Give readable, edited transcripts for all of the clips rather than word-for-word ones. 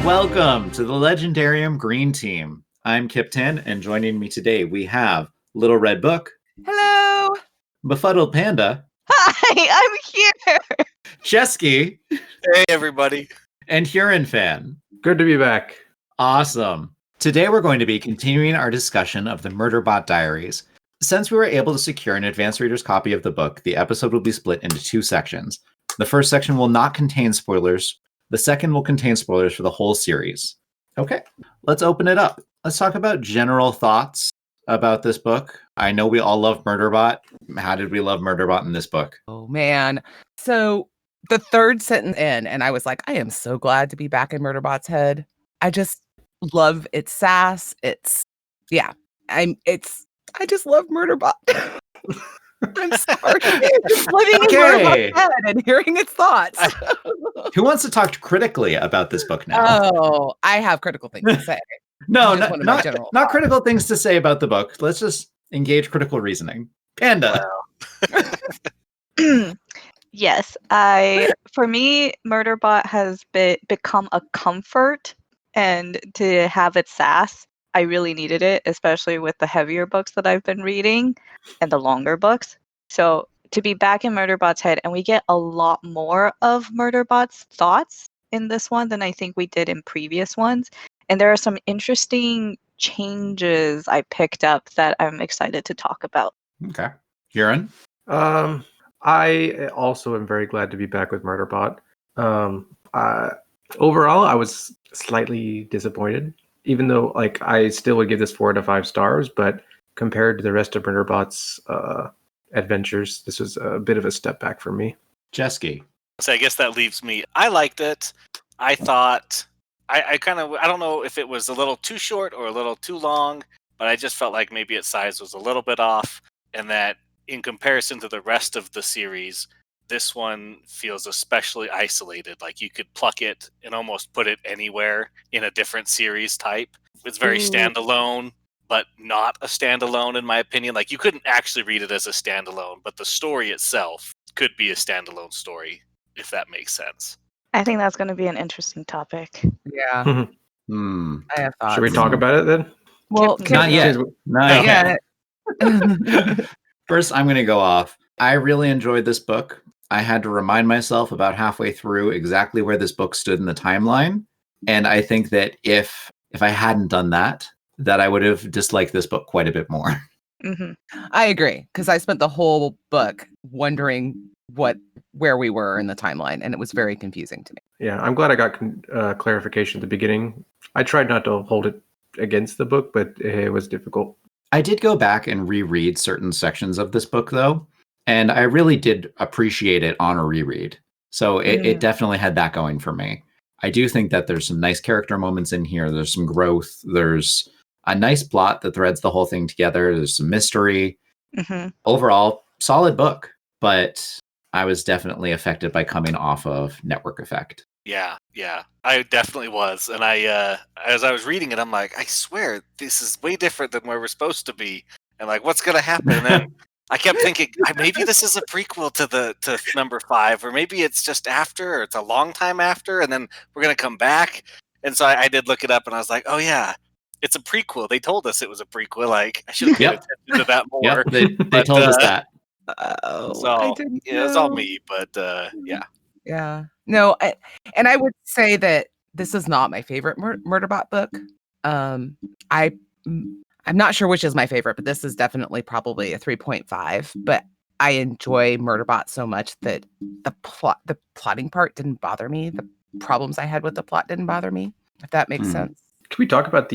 Welcome to the Legendarium Green Team. I'm Kyptan, and joining me today we have Little Red Book. Hello. Befuddled Panda. Hi, I'm here. Ceskyure. Hey, everybody. And Hurinfan. Good to be back. Awesome. Today we're going to be continuing our discussion of the Murderbot Diaries. Since we were able to secure an advanced reader's copy of the book, the episode will be split into two sections. The first section will not contain spoilers. The second will contain spoilers for the whole series. Okay, let's open it up. Let's talk about general thoughts about this book. I know we all love Murderbot. How did we love Murderbot in this book? Oh, man. So the third sentence in, and I was like, I am so glad to be back in Murderbot's head. I just love its sass. I just love Murderbot. I'm sorry. Just living in Murderbot's head and hearing its thoughts. Who wants to talk critically about this book now? Oh, I have critical things to say. No, not critical things to say about the book. Let's just engage critical reasoning. Panda. Wow. Yes, for me, Murderbot has become a comfort, and to have its sass, I really needed it, especially with the heavier books that I've been reading and the longer books. So to be back in Murderbot's head, and we get a lot more of Murderbot's thoughts in this one than I think we did in previous ones. And there are some interesting changes I picked up that I'm excited to talk about. Okay. Huron? I also am very glad to be back with Murderbot. Overall, I was slightly disappointed, even though I still would give this 4 out of 5 stars, but compared to the rest of Murderbot's adventures, this was a bit of a step back for me. Jesky. So I guess that leaves me. I liked it. I thought I don't know if it was a little too short or a little too long, but I just felt like maybe its size was a little bit off, and that in comparison to the rest of the series, this one feels especially isolated. Like you could pluck it and almost put it anywhere in a different series type. It's very standalone, but not a standalone in my opinion. Like you couldn't actually read it as a standalone, but the story itself could be a standalone story, if that makes sense. I think that's going to be an interesting topic. Yeah. I have thoughts. Should we talk about it then? Well, not yet. Not yet. First, I'm going to go off. I really enjoyed this book. I had to remind myself about halfway through exactly where this book stood in the timeline. And I think that if I hadn't done that I would have disliked this book quite a bit more. Mm-hmm. I agree, because I spent the whole book wondering where we were in the timeline, and it was very confusing to me. Yeah, I'm glad I got clarification at the beginning. I tried not to hold it against the book, but it was difficult. I did go back and reread certain sections of this book, though, and I really did appreciate it on a reread. So it definitely had that going for me. I do think that there's some nice character moments in here. There's some growth. There's a nice plot that threads the whole thing together. There's some mystery. Mm-hmm. Overall, solid book, but I was definitely affected by coming off of Network Effect. Yeah, I definitely was. And I, as I was reading it, I'm like, I swear this is way different than where we're supposed to be. And like, what's going to happen? And then I kept thinking, maybe this is a prequel to number 5, or maybe it's just after, or it's a long time after, and then we're going to come back. And so I did look it up, and I was like, oh yeah, it's a prequel. They told us it was a prequel. Like, I should have paid attention to that more. Yep, they told us that. So it was all me, but yeah. Yeah. No, and I would say that this is not my favorite Murderbot book. I'm not sure which is my favorite, but this is definitely probably a 3.5. But I enjoy Murderbot so much that the plotting part didn't bother me. The problems I had with the plot didn't bother me, if that makes sense. Can we talk about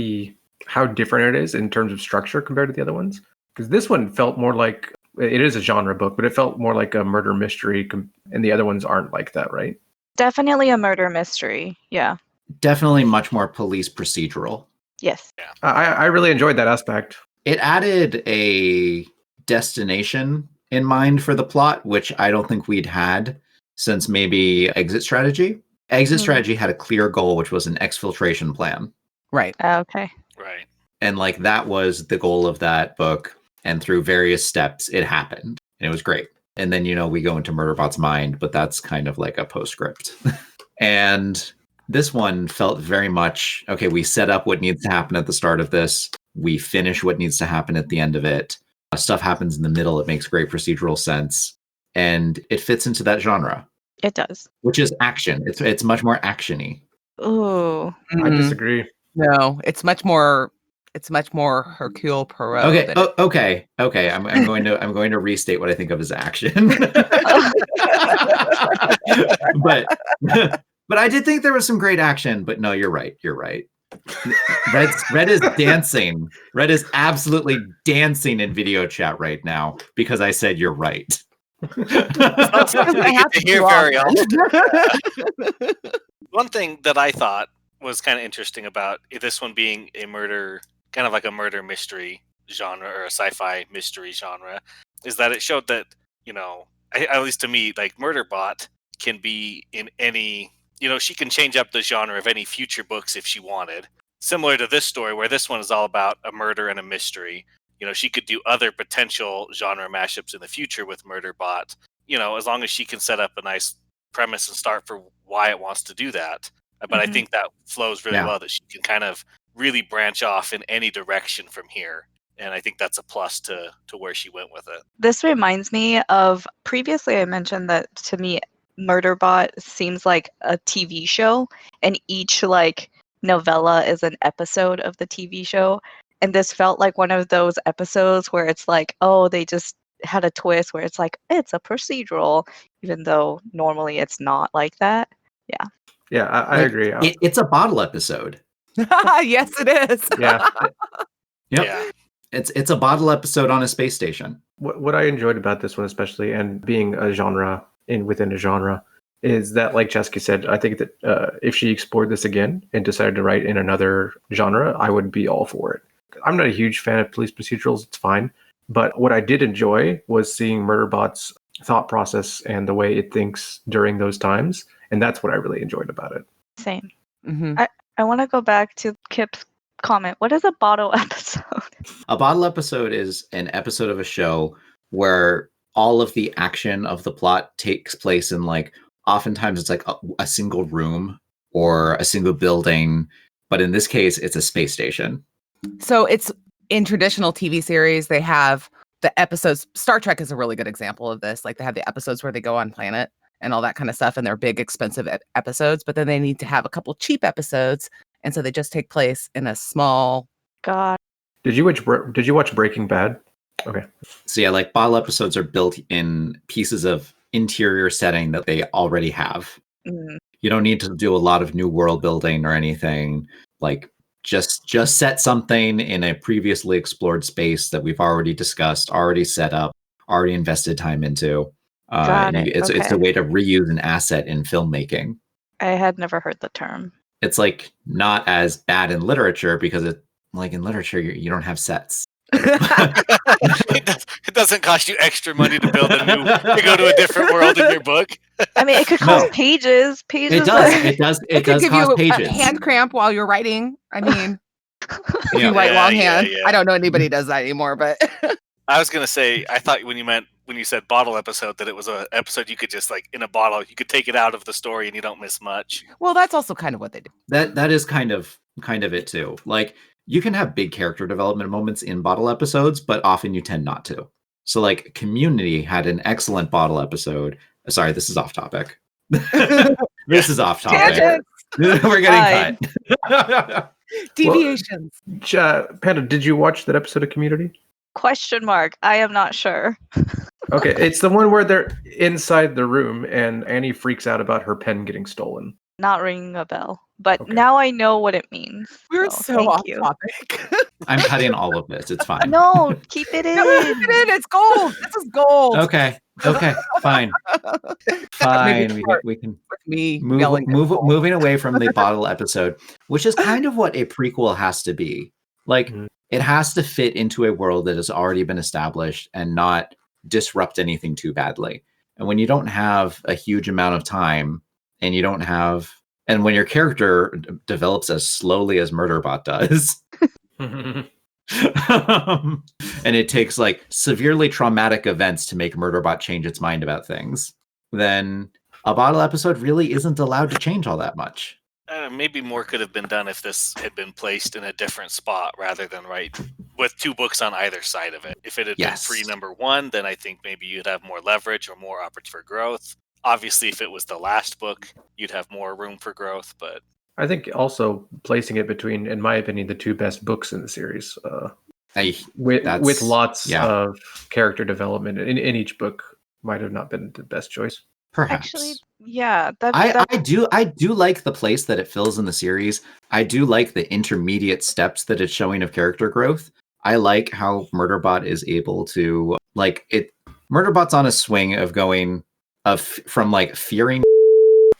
how different it is in terms of structure compared to the other ones? Because this one felt more like, it is a genre book, but it felt more like a murder mystery, and the other ones aren't like that, right? Definitely a murder mystery, yeah. Definitely much more police procedural. Yes. Yeah. I really enjoyed that aspect. It added a destination in mind for the plot, which I don't think we'd had since maybe Exit Strategy. Exit Strategy had a clear goal, which was an exfiltration plan. Right. Okay. Right. And like that was the goal of that book. And through various steps, it happened. And it was great. And then, we go into Murderbot's mind, but that's kind of like a postscript. And This one felt very much, okay, we set up what needs to happen at the start of this. We finish what needs to happen at the end of it. Stuff happens in the middle. It makes great procedural sense. And it fits into that genre. It does. Which is action. It's much more action-y. Ooh. I disagree. No, it's much more Hercule Poirot. Okay. I'm going to restate what I think of as action. But I did think there was some great action. But no, you're right. Red is dancing. Red is absolutely dancing in video chat right now because I said you're right. Not something we get to hear very often. One thing that I thought was kind of interesting about this one being a murder, kind of like a murder mystery genre or a sci-fi mystery genre, is that it showed that, at least to me, like Murderbot can be in any, she can change up the genre of any future books if she wanted. Similar to this story, where this one is all about a murder and a mystery. She could do other potential genre mashups in the future with Murderbot, as long as she can set up a nice premise and start for why it wants to do that. But I think that flows really well, that she can kind of really branch off in any direction from here. And I think that's a plus to where she went with it. This reminds me of, previously I mentioned that to me, Murderbot seems like a TV show, and each novella is an episode of the TV show. And this felt like one of those episodes where it's like, oh, they just had a twist where it's like, it's a procedural, even though normally it's not like that. Yeah. Yeah, I agree. It's a bottle episode. Yes, it is. Yeah. Yep. Yeah. It's a bottle episode on a space station. What I enjoyed about this one, especially, and being a genre within a genre, is that, like Cesky said, I think that if she explored this again and decided to write in another genre, I would be all for it. I'm not a huge fan of police procedurals. It's fine. But what I did enjoy was seeing Murderbot's thought process and the way it thinks during those times. And that's what I really enjoyed about it. Same. Mm-hmm. I want to go back to Kip's comment. What is a bottle episode? A bottle episode is an episode of a show where all of the action of the plot takes place in, oftentimes it's a single room or a single building. But in this case, it's a space station. So it's in traditional TV series, they have the episodes. Star Trek is a really good example of this. They have the episodes where they go on planet and all that kind of stuff, and they're big, expensive episodes, but then they need to have a couple cheap episodes. And so they just take place in a small... God. Did you watch Breaking Bad? Okay. So yeah, bottle episodes are built in pieces of interior setting that they already have. Mm. You don't need to do a lot of new world building or anything. Just set something in a previously explored space that we've already discussed, already set up, already invested time into. It's a way to reuse an asset in filmmaking. I had never heard the term. It's not as bad in literature because in literature you don't have sets. It doesn't cost you extra money to build to go to a different world in your book. I mean, it could cost pages. It does. It does give cost you pages. A hand cramp while you're writing. I mean, if you write longhand. Yeah. I don't know anybody does that anymore, but I was gonna say, I thought when you said bottle episode that it was an episode you could just in a bottle, you could take it out of the story and you don't miss much. Well, that's also kind of what they do. That is kind of it too. You can have big character development moments in bottle episodes, but often you tend not to. So Community had an excellent bottle episode. Sorry, this is off topic. This is off topic. We're getting cut. Deviations. Panda, did you watch that episode of Community? Question mark. I am not sure. Okay, it's the one where they're inside the room and Annie freaks out about her pen getting stolen. Not ringing a bell, but now I know what it means. We're so off topic. I'm cutting all of this. It's fine. No, keep it in. No, keep it in. It's gold. This is gold. Okay, fine. Fine. We can moving away from the bottle episode, which is kind of what a prequel has to be. It has to fit into a world that has already been established and not disrupt anything too badly. And when you don't have a huge amount of time, and when your character develops as slowly as Murderbot does, and it takes severely traumatic events to make Murderbot change its mind about things, then a bottle episode really isn't allowed to change all that much. maybe more could have been done if this had been placed in a different spot rather than with 2 books on either side of it. If it had been free number 1, then I think maybe you'd have more leverage or more opportunity for growth. Obviously, if it was the last book, you'd have more room for growth. But I think also placing it between, in my opinion, the 2 best books in the series, with lots of character development in each book, might have not been the best choice. Perhaps. Actually, yeah. I do like the place that it fills in the series. I do like the intermediate steps that it's showing of character growth. I like how Murderbot is able to Murderbot's on a swing of going from like fearing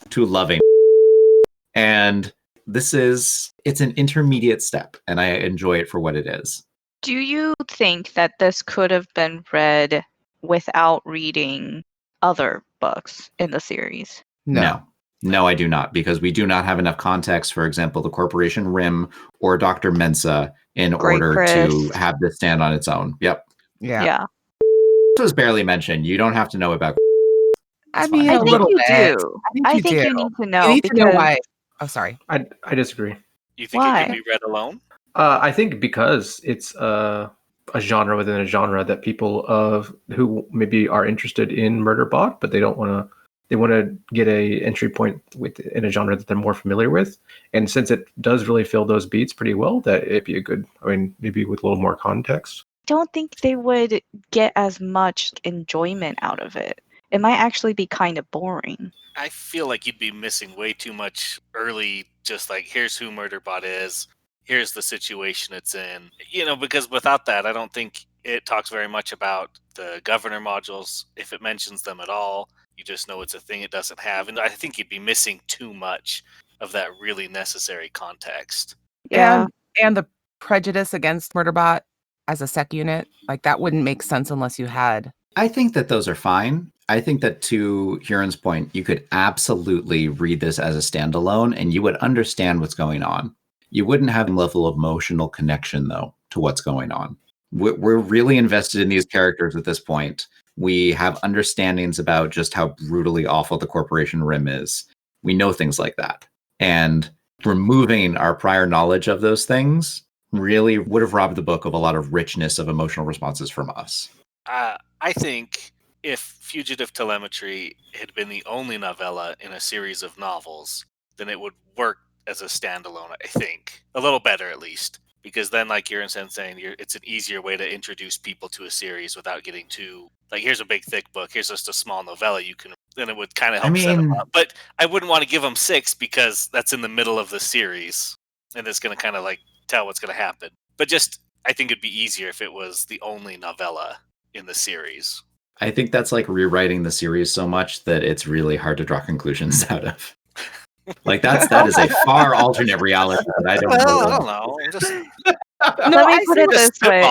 to loving, and it's an intermediate step, and I enjoy it for what it is. Do you think that this could have been read without reading other books in the series? No, I do not, because we do not have enough context, for example, the Corporation Rim or Dr. Mensa, in order to have this stand on its own. Yep. Yeah. This was barely mentioned. You don't have to know about. I mean, I a think little you bit. do. I think you need to know. You need to know why. Oh, sorry. I disagree. You think it can be read alone? I think because it's a genre within a genre that people who maybe are interested in Murderbot, but they want to get a entry point in a genre that they're more familiar with. And since it does really fill those beats pretty well, that it'd be maybe with a little more context. I don't think they would get as much enjoyment out of it. It might actually be kind of boring. I feel like you'd be missing way too much early, just like, here's who Murderbot is, here's the situation it's in. Because without that, I don't think it talks very much about the governor modules. If it mentions them at all, you just know it's a thing it doesn't have. And I think you'd be missing too much of that really necessary context. Yeah. And the prejudice against Murderbot as a sec unit, like that wouldn't make sense unless you had. I think that those are fine. I think that, to Hurin's point, you could absolutely read this as a standalone and you would understand what's going on. You wouldn't have a level of emotional connection, though, to what's going on. We're really invested in these characters at this point. We have understandings about just how brutally awful the Corporation Rim is. We know things like that. And removing our prior knowledge of those things really would have robbed the book of a lot of richness of emotional responses from us. I think if Fugitive Telemetry had been the only novella in a series of novels, then it would work as a standalone, I think. A little better, at least. Because then, like Hurin's saying, it's an easier way to introduce people to a series without getting too... Like, here's a big, thick book. Here's just a small novella. Then it would kind of help set them up. But I wouldn't want to give them 6 because that's in the middle of the series. And it's going to kind of, tell what's going to happen. But I think it'd be easier if it was the only novella in the series. I think that's like rewriting the series so much that it's really hard to draw conclusions out of. That is a far alternate reality that I don't know. I don't know. Let me put it this way.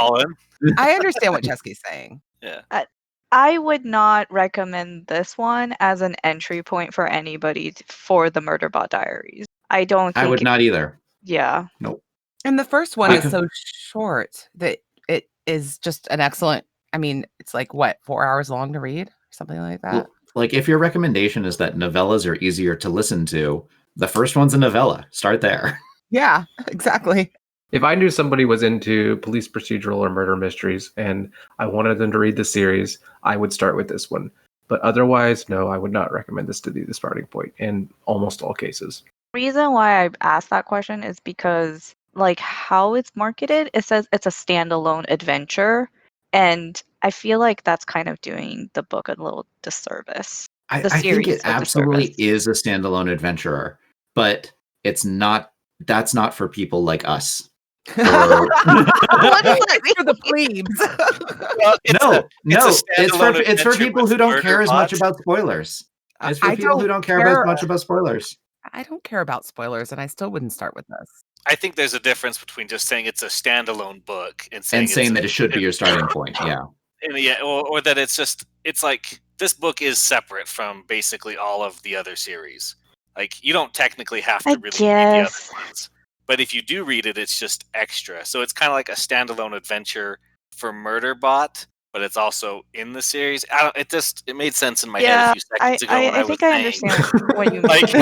I understand what Cesky's saying. Yeah. I would not recommend this one as an entry point for anybody for the Murderbot Diaries. I would not either. Yeah. Nope. And the first one is so short that it is just an excellent. I mean, it's 4 hours long to read, or something like that. If your recommendation is that novellas are easier to listen to, the first one's a novella. Start there. Yeah, exactly. If I knew somebody was into police procedural or murder mysteries and I wanted them to read the series, I would start with this one. But otherwise, no, I would not recommend this to be the starting point in almost all cases. The reason why I asked that question is because, how it's marketed, it says it's a standalone adventure. And I feel like that's kind of doing the book a little disservice. I think it absolutely is a standalone adventurer, but it's not. That's not for people like us. What is that for the plebes? Well, it's for people who don't care as much about spoilers. It's for people who don't care as much about spoilers. I don't care about spoilers, and I still wouldn't start with this. I think there's a difference between just saying it's a standalone book and saying that it should be your starting point. Yeah. Or that it's like this book is separate from basically all of the other series. You don't technically have to really read the other ones. But if you do read it, it's just extra. So it's kind of like a standalone adventure for Murderbot, but it's also in the series. It made sense in my head a few seconds ago. I think I understand what you mean. Like,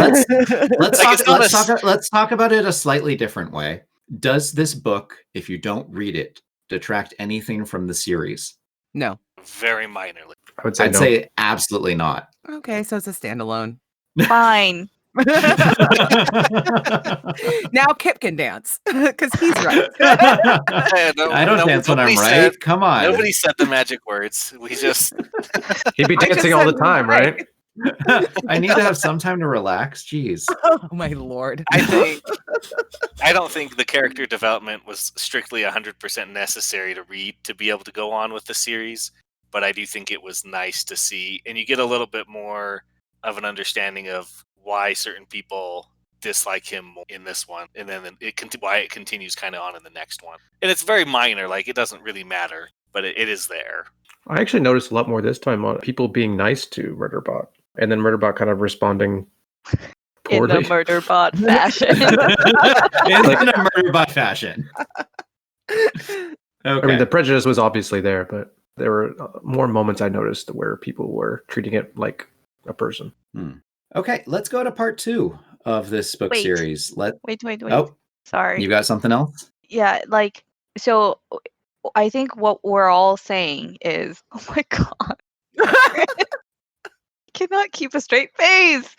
let's talk about it a slightly different way. Does this book, if you don't read it, detract anything from the series? No. Very minorly. I'd say absolutely not. Okay, so it's a standalone. Fine. Now Kip can dance because he's right. I don't dance when I'm right. Come on. Nobody said the magic words. We just he'd be dancing all the time, right? I need to have some time to relax. Jeez. Oh my lord. I don't think the character development was strictly 100% necessary to read to be able to go on with the series, but I do think it was nice to see, and you get a little bit more of an understanding of why certain people dislike him in this one, and then why it continues kind of on in the next one. And it's very minor, like it doesn't really matter, but it is there. I actually noticed a lot more this time on people being nice to Murderbot, and then Murderbot kind of responding poorly. In the Murderbot fashion. In a Murderbot fashion. Okay. I mean, the prejudice was obviously there, but there were more moments I noticed where people were treating it like a person. Okay, let's go to part 2 of this book series. Wait. Oh, Sorry. you got something else? Yeah, like, so I think what we're all saying is, oh my god. I cannot keep a straight face.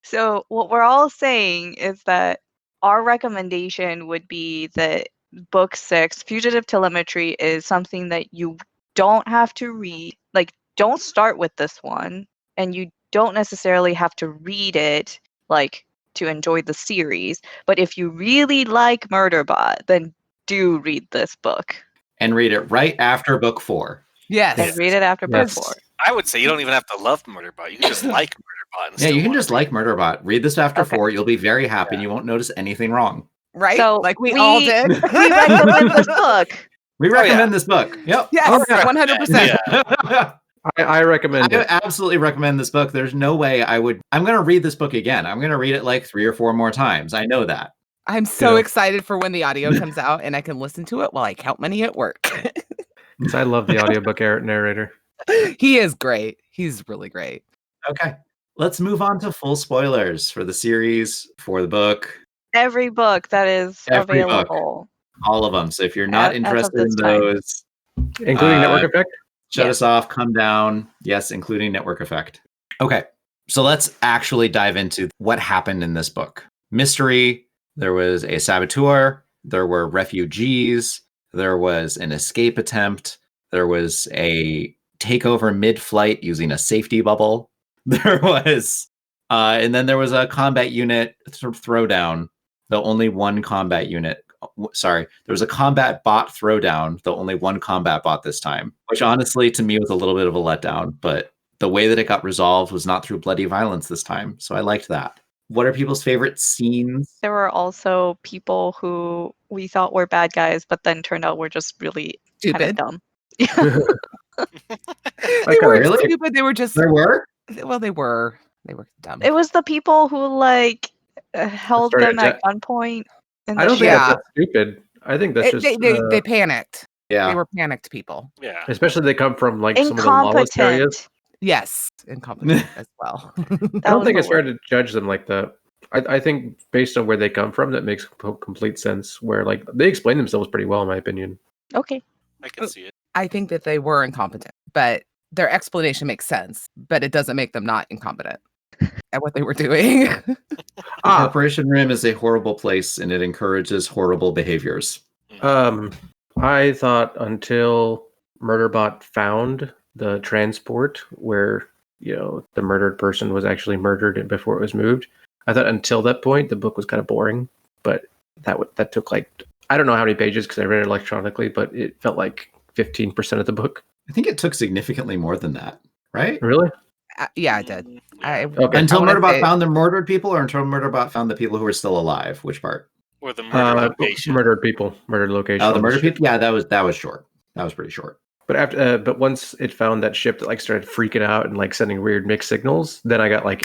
So what we're all saying is that our recommendation would be that book 6, Fugitive Telemetry, is something that you don't have to read. Like, don't start with this one, and you don't necessarily have to read it, like, to enjoy the series. But if you really like Murderbot, then do read this book. And read it right after book 4. Yes. And read it after book 4. I would say you don't even have to love Murderbot. You can just like Murderbot. Yeah, you can just like Murderbot. Read this after 4. You'll be very happy and you won't notice anything wrong. Right? So like we all did. We recommend this book. We recommend this book. Yep. Yes, 100%. Yeah. I recommend it. I absolutely recommend this book. There's no way I'm going to read this book again. I'm going to read it like 3 or 4 more times. I know that. I'm so excited for when the audio comes out and I can listen to it while I count money at work. I love the audiobook narrator. He is great. He's really great. Okay. Let's move on to full spoilers for the series, for the book. Every book that is available. All of them. So if you're not interested in those, including Network Effect, shut us off, come down. Yes, including Network Effect. Okay. So let's actually dive into what happened in this book. Mystery. There was a saboteur. There were refugees. There was an escape attempt. There was a takeover mid-flight using a safety bubble. There was, and then there was a combat unit throwdown. Though only one combat unit. Sorry, there was a combat bot throwdown. Though only one combat bot this time, which honestly to me was a little bit of a letdown. But the way that it got resolved was not through bloody violence this time, so I liked that. What are people's favorite scenes? There were also people who we thought were bad guys, but then turned out were just really stupid, dumb. They weren't stupid. They were just. They were. Well, they were dumb. It was the people who held them at gunpoint. I don't think that's stupid. I think that's just they panicked. Yeah, they were panicked people. Yeah, especially they come from like some of the lawless areas. Yes, incompetent as well. I don't think it's fair to judge them like that. I think based on where they come from, that makes complete sense. Where like they explain themselves pretty well, in my opinion. Okay, I can see it. I think that they were incompetent, but their explanation makes sense. But it doesn't make them not incompetent at what they were doing. Corporation Rim is a horrible place, and it encourages horrible behaviors. I thought until Murderbot found the transport where the murdered person was actually murdered before it was moved, I thought until that point the book was kind of boring. But that took like I don't know how many pages because I read it electronically, but it felt like 15% of the book. I think it took significantly more than that, right? Really? Yeah, I did. Until Murderbot found the murdered people, or until Murderbot found the people who were still alive? Which part? Or the murdered location. Murdered people. Murdered location. Oh, the murdered people? Yeah, that was short. That was pretty short. But after, but once it found that ship that like started freaking out and like sending weird mixed signals, then I got like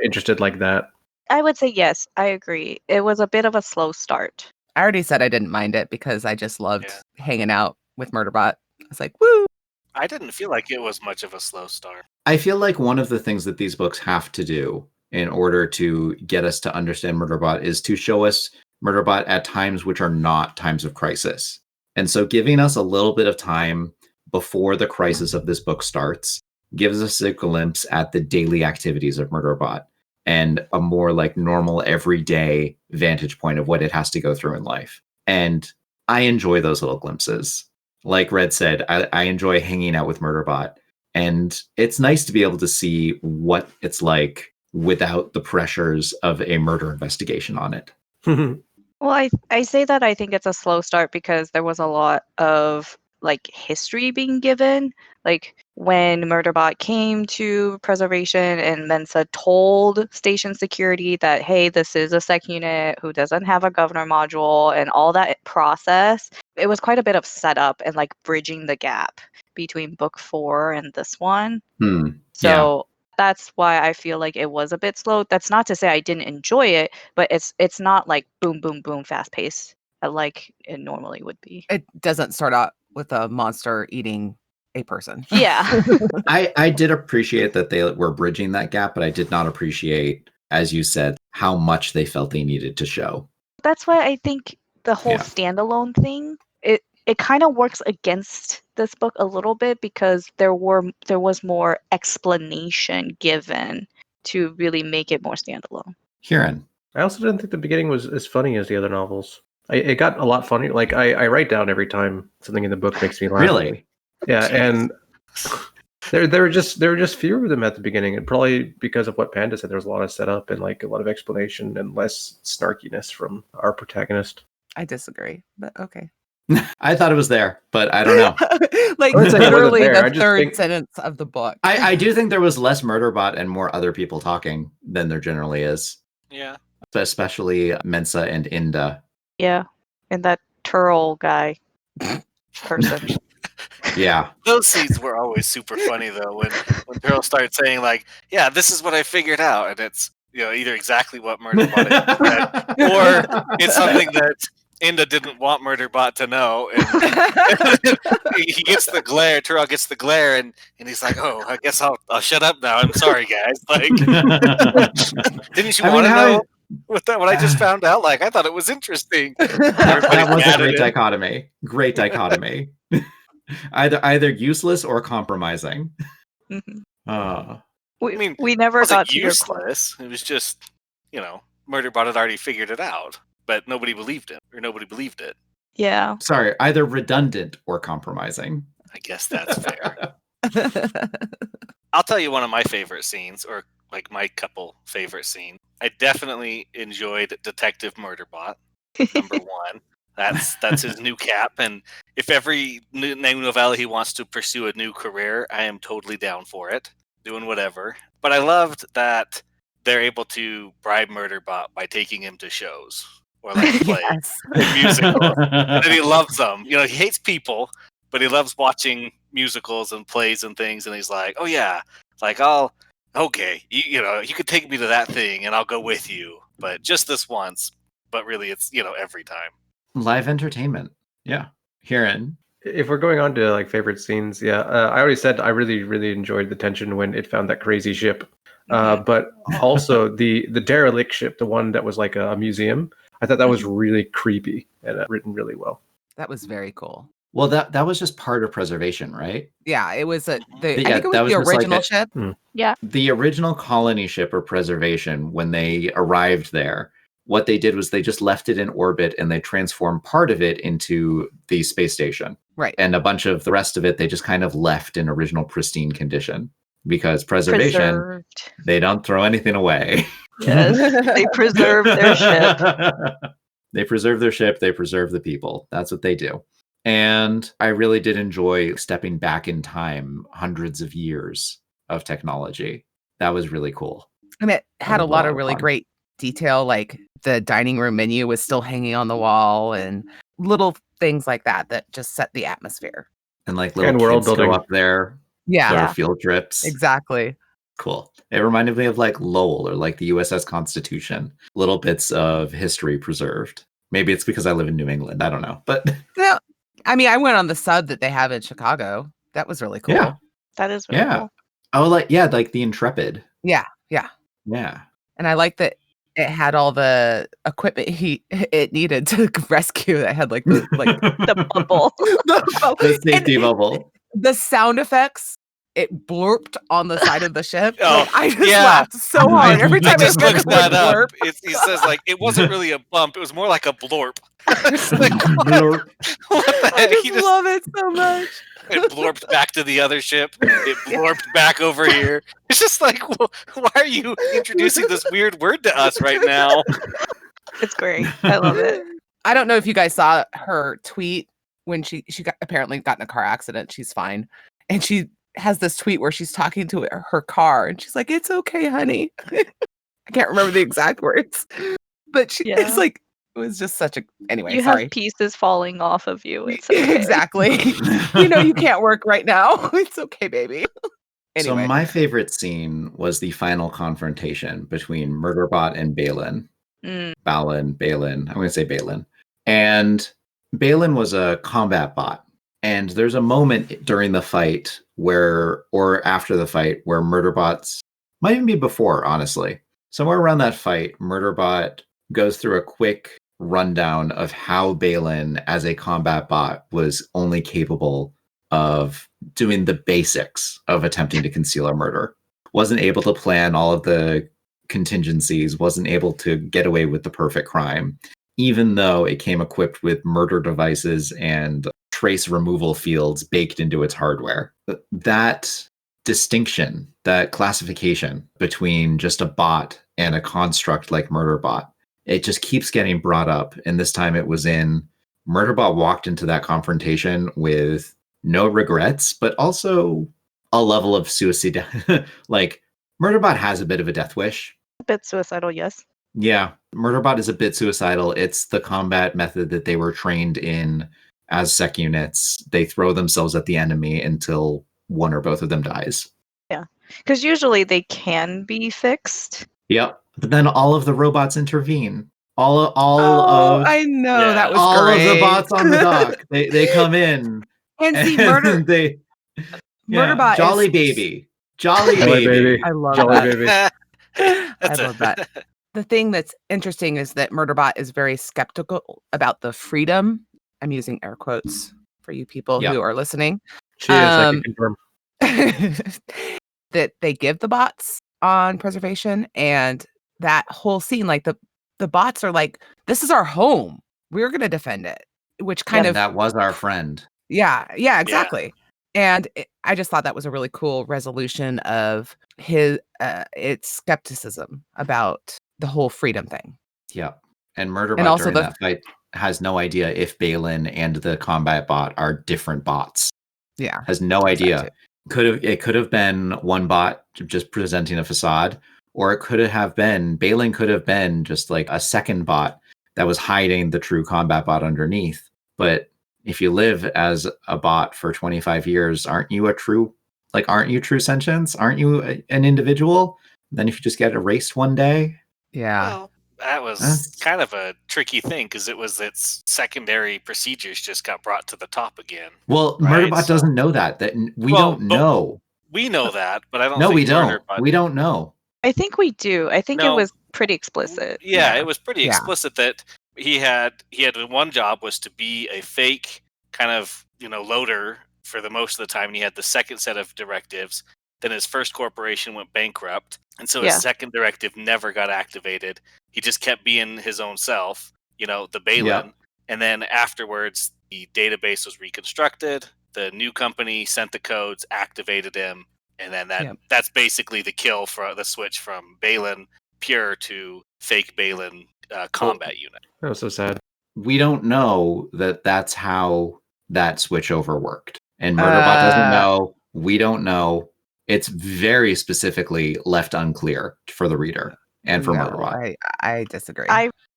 interested like that. I would say yes. I agree. It was a bit of a slow start. I already said I didn't mind it because I just loved hanging out with Murderbot. I was like, woo! I didn't feel like it was much of a slow start. I feel like one of the things that these books have to do in order to get us to understand Murderbot is to show us Murderbot at times which are not times of crisis. And so giving us a little bit of time before the crisis of this book starts gives us a glimpse at the daily activities of Murderbot and a more like normal everyday vantage point of what it has to go through in life. And I enjoy those little glimpses. Like Red said, I enjoy hanging out with Murderbot. And it's nice to be able to see what it's like without the pressures of a murder investigation on it. Well, I say that I think it's a slow start because there was a lot of like history being given. Like when Murderbot came to preservation and Mensa told station security that, hey, this is a sec unit who doesn't have a governor module and all that process, it was quite a bit of setup and like bridging the gap between book 4 and this one. So that's why I feel like it was a bit slow. That's not to say I didn't enjoy it, but it's not like boom, boom, boom, fast pace like it normally would be. It doesn't start out with a monster eating a person. Yeah. I did appreciate that they were bridging that gap, but I did not appreciate, as you said, how much they felt they needed to show. That's why I think the whole standalone thing, it kind of works against this book a little bit because there was more explanation given to really make it more standalone. Hurin. I also didn't think the beginning was as funny as the other novels. It got a lot funnier. Like I write down every time something in the book makes me laugh. Really? Yeah, and there were just fewer of them at the beginning, and probably because of what Panda said, there was a lot of setup and like a lot of explanation and less snarkiness from our protagonist. I disagree, but okay. I thought it was there, but I don't know. Like I'm not saying it wasn't literally there, I the just third think- sentence of the book. I do think there was less Murderbot and more other people talking than there generally is, Yeah. especially Mensa and Inda. Yeah. And that Turl guy person. Yeah. Those scenes were always super funny though when Pearl started saying like, yeah, this is what I figured out, and it's either exactly what Murderbot said, or it's something that Inda didn't want Murderbot to know, and he gets the glare. Turl gets the glare, and he's like, "Oh, I guess I'll shut up now. I'm sorry, guys. Like, didn't you want to know what I just found out? Like, I thought it was interesting." That was a great dichotomy. Great dichotomy. either useless or compromising. We never got to useless. It was just, Murderbot had already figured it out, but nobody believed him, or nobody believed it. Yeah. Sorry, either redundant or compromising. I guess that's fair. I'll tell you one of my favorite scenes, or like my couple favorite scenes. I definitely enjoyed Detective Murderbot, number one. That's his new cap, and if every new novella he wants to pursue a new career, I am totally down for it, doing whatever. But I loved that they're able to bribe Murderbot by taking him to shows or like plays and musicals, and he loves them. He hates people, but he loves watching musicals and plays and things. And he's like, "Oh yeah, like you could take me to that thing, and I'll go with you, but just this once." But really, it's every time. Live entertainment. Yeah. Hurin. If we're going on to like favorite scenes, I already said I really, really enjoyed the tension when it found that crazy ship. But also the derelict ship, the one that was like a museum, I thought that was really creepy and written really well. That was very cool. Well, that was just part of preservation, right? Yeah, it was I think it that was was the just like original ship. Yeah. The original colony ship or preservation, when they arrived there, what they did was they just left it in orbit and they transformed part of it into the space station. Right. And a bunch of the rest of it, they just kind of left in original pristine condition because preservation, Preserved. They don't throw anything away. Yes, they preserve their ship. They preserve their ship. They preserve the people. That's what they do. And I really did enjoy stepping back in time, hundreds of years of technology. That was really cool. And it had a lot of really fun. great detail, like the dining room menu was still hanging on the wall and little things like that just set the atmosphere. And like little And kids world building go up there. Yeah. There are field trips. Exactly. Cool. It reminded me of like Lowell or like the USS Constitution. Little bits of history preserved. Maybe it's because I live in New England. I don't know. But Now, I mean, I went on the sub that they have in Chicago. That was really cool. Yeah. That is really Yeah. cool. Oh, like the Intrepid. Yeah. Yeah. And I like that it had all the equipment it needed to rescue. It had like the The bubble. The safety bubble. The sound effects. It blurped on the side of the ship. Oh, like, I just yeah. laughed so hard every I time just it looked that up. blurp. He says like it wasn't really a bump; it was more like a blorp. It's like, Blurp. what the I heck? just love it so much. It blorped back to the other ship. It blorped back over here. It's just like, why are you introducing this weird word to us right now? It's great. I love it. I don't know if you guys saw her tweet when she apparently got in a car accident. She's fine, and she has this tweet where she's talking to her car, and she's like, "It's okay, honey." I can't remember the exact words, but it's like it was just such a anyway. You Sorry, have pieces falling off of you. It's okay. exactly. You can't work right now. It's okay, baby. Anyway. So my favorite scene was the final confrontation between Murderbot and Balin. Balin. I'm going to say Balin. And Balin was a combat bot. And there's a moment during the fight or after the fight, where Murderbots, might even be before, honestly. Somewhere around that fight, Murderbot goes through a quick rundown of how Balin, as a combat bot, was only capable of doing the basics of attempting to conceal a murder. Wasn't able to plan all of the contingencies, wasn't able to get away with the perfect crime, even though it came equipped with murder devices and trace removal fields baked into its hardware. That distinction, that classification between just a bot and a construct like Murderbot, it just keeps getting brought up. And this time it was in Murderbot walked into that confrontation with no regrets, but also a level of suicide. Like, Murderbot has a bit of a death wish. A bit suicidal, yes. Yeah, Murderbot is a bit suicidal. It's the combat method that they were trained in as sec units. They throw themselves at the enemy until one or both of them dies. Yeah, because usually they can be fixed. Yep. But then all of the robots intervene. I know, that was all great. of the bots on the dock. They come in. And see, Murderbot Jolly baby. Jolly baby. I love Jolly that. baby. I love that. The thing that's interesting is that Murderbot is very skeptical about the freedom. I'm using air quotes for you people who are listening. She is, I can confirm. That they give the bots on preservation, and that whole scene, like the bots are like, this is our home. We're going to defend it, which kind of that was our friend. Yeah, exactly. And I just thought that was a really cool resolution of its skepticism about the whole freedom thing. Yeah. And Murderbot And also during that fight has no idea if Balin and the combat bot are different bots. Yeah. Has no idea. It could have been one bot just presenting a facade, or it could have been Balin could have been just like a second bot that was hiding the true combat bot underneath. But if you live as a bot for 25 years, aren't you true sentience? Aren't you an individual? Then if you just get erased one day? Yeah. Well, that was kind of a tricky thing because its secondary procedures just got brought to the top again. Well, right? Murderbot doesn't know that. We don't know. We know that, but I don't. No, think we don't. Murderbot... We don't know. I think we do. I think it was pretty explicit. Yeah, it was pretty explicit that he had one job was to be a fake kind of loader for the most of the time, and he had the second set of directives. Then his first corporation went bankrupt, and so his second directive never got activated. He just kept being his own self, the Balin. Yeah. And then afterwards, the database was reconstructed. The new company sent the codes, activated him, and then that's basically the kill for the switch from Balin pure to fake Balin combat unit. That was so sad. We don't know that that's how that switchover worked. And Murderbot doesn't know. We don't know. It's very specifically left unclear for the reader and for Murderbot. I disagree.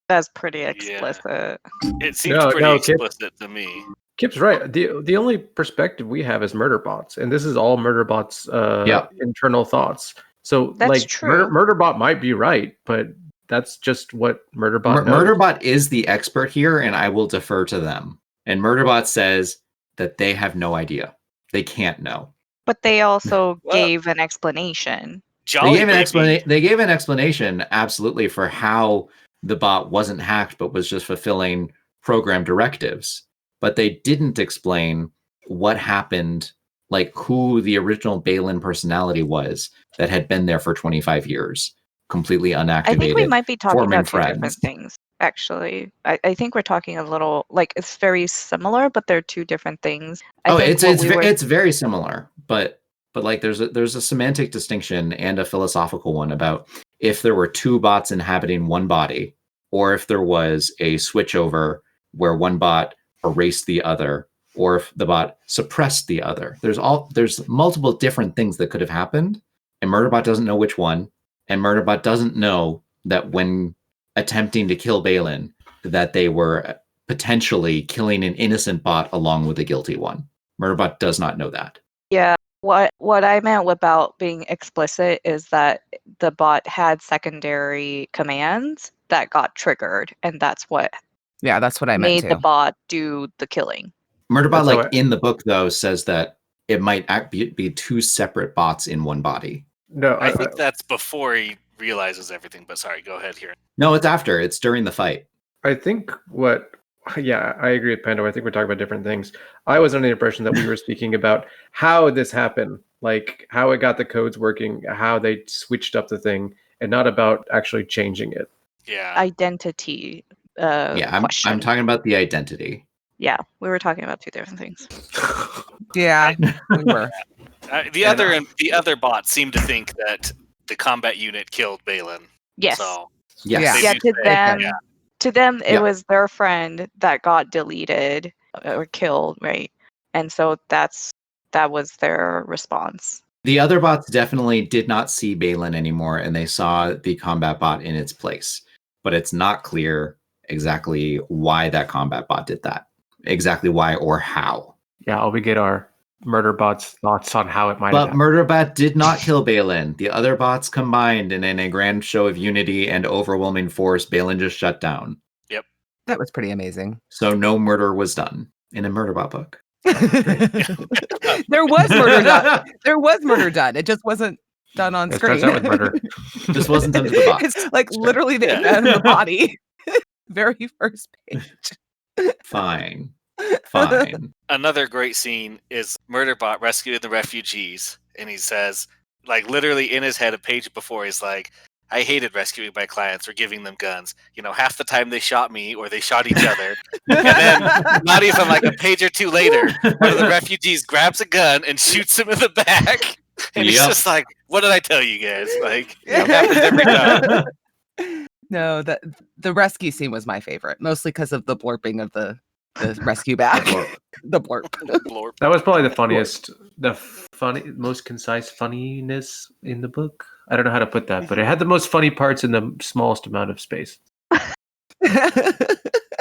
That's pretty explicit. Yeah. It seems pretty explicit to me. Kip's right. The only perspective we have is Murderbots, and this is all Murderbot's internal thoughts. So that's true. Murderbot might be right, but that's just what Murderbot knows. Murderbot is the expert here, and I will defer to them. And Murderbot says that they have no idea. They can't know. But they also Well- gave an explanation. Jolly baby. They gave an explanation, absolutely, for how the bot wasn't hacked, but was just fulfilling program directives. But they didn't explain what happened, like who the original Balin personality was that had been there for 25 years, completely unactivated. I think we might be talking forming about two different friends. things, actually. I think we're talking a little, like, it's very similar, but they're two different things. I think It's very similar, but like there's a semantic distinction and a philosophical one about if there were two bots inhabiting one body, or if there was a switchover where one bot erased the other, or if the bot suppressed the other. There's multiple different things that could have happened, and Murderbot doesn't know which one, and Murderbot doesn't know that when attempting to kill Balin, that they were potentially killing an innocent bot along with a guilty one. Murderbot does not know that. Yeah. What I meant about being explicit is that the bot had secondary commands that got triggered, and that's what Yeah, that's what I meant made too. the bot do the killing. Murderbot, That's how like in the book, though, says that it might be two separate bots in one body. No, I think that's before he realizes everything. But sorry, go ahead here. No, it's after. It's during the fight. I think yeah, I agree with Pando. I think we're talking about different things. I was under the impression that we were speaking about how this happened, like how it got the codes working, how they switched up the thing, and not about actually changing it. Yeah. Identity Yeah, question. I'm talking about the identity. Yeah, we were talking about two different things. Yeah, we were. The other bots seem to think that the combat unit killed Balin. Yes. So Yes. Yeah. they Yeah, do to say- them, yeah. to them, it Yeah. was their friend that got deleted or killed, right? And so that was their response. The other bots definitely did not see Balin anymore, and they saw the combat bot in its place. But it's not clear exactly why that combat bot did that. Exactly why or how. Yeah, all we get are Murderbot's thoughts on how it might But have happened. Murderbot did not kill Balin. The other bots combined, and in a grand show of unity and overwhelming force, Balin just shut down. That was pretty amazing. So no murder was done in a Murderbot book. There was murder done. There was murder done. It just wasn't done on It screen. starts out with murder. This wasn't done to the bot. It's like literally the end of the body. Very first page. Fine. Another great scene is Murderbot rescuing the refugees, and he says, like literally in his head, a page before, he's like, I hated rescuing my clients or giving them guns. You know, half the time they shot me or they shot each other. And then, not even like a page or two later, one of the refugees grabs a gun and shoots him in the back. And he's Yep. just like, what did I tell you guys? Like, it happens every time. No, the rescue scene was my favorite, mostly because of the blurping of the rescue bag. The blurp. Blorp. That was probably the funniest, most concise funniness in the book. I don't know how to put that, but it had the most funny parts in the smallest amount of space.